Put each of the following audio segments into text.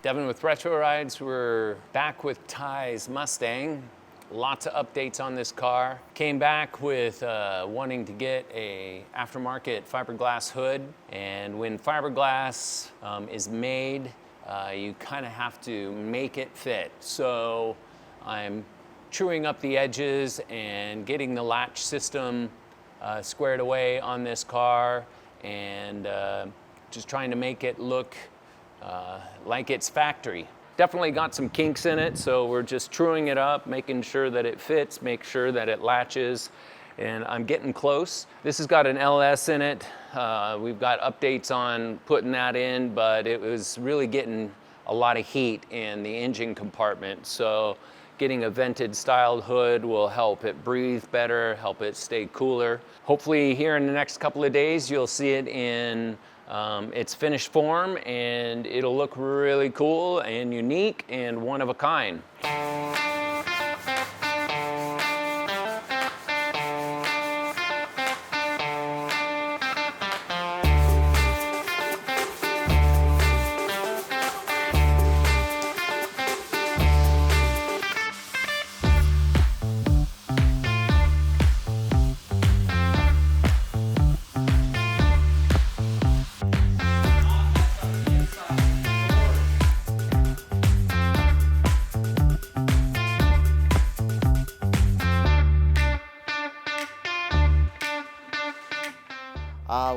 Devin with Retro Rides. We're back with Ty's Mustang. Lots of updates on this car. Came back with wanting to get a aftermarket fiberglass hood, and when fiberglass is made, you kind of have to make it fit. So I'm truing up the edges and getting the latch system squared away on this car, and just trying to make it look like it's factory. Definitely got some kinks in it, so we're just truing it up, making sure that it fits, make sure that it latches, and I'm getting close. This has got an LS in it. We've got updates on putting that in, but it was really getting a lot of heat in the engine compartment, so getting a vented styled hood will help it breathe better, help it stay cooler. Hopefully here in the next couple of days, you'll see it in its finished form, and it'll look really cool and unique and one of a kind.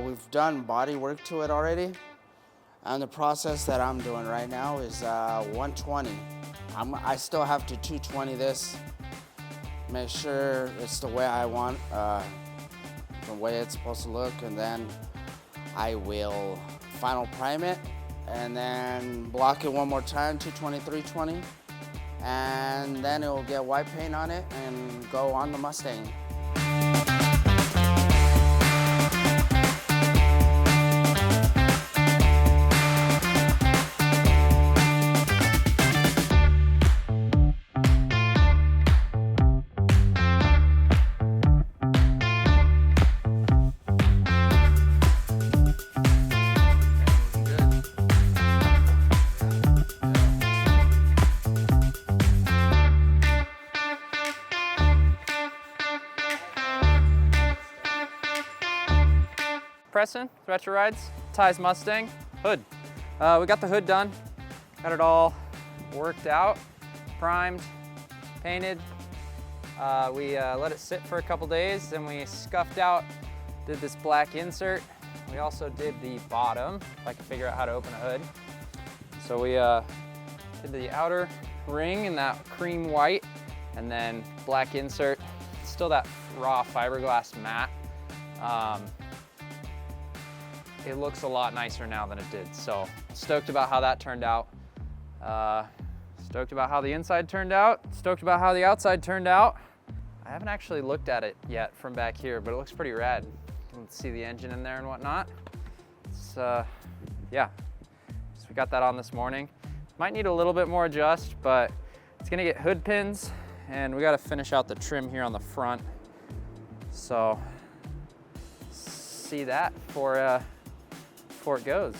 We've done body work to it already, and the process that I'm doing right now is 120. I still have to 220 this, make sure it's the way I want, the way it's supposed to look, and then I will final prime it, and then block it one more time, 220, 320, and then it will get white paint on it and go on the Mustang. Preston, Retro Rides, Ty's Mustang, hood. We got the hood done, got it all worked out, primed, painted. We let it sit for a couple days, then we scuffed out, did this black insert. We also did the bottom, if I can figure out how to open a hood. So we did the outer ring in that cream white, and then black insert, still that raw fiberglass matte. It looks a lot nicer now than it did. So stoked about how that turned out. Stoked about how the inside turned out. Stoked about how the outside turned out. I haven't actually looked at it yet from back here, but it looks pretty rad. You can see the engine in there and whatnot. It's, yeah, so we got that on this morning. Might need a little bit more adjust, but it's gonna get hood pins, and we gotta finish out the trim here on the front. So see that before it goes.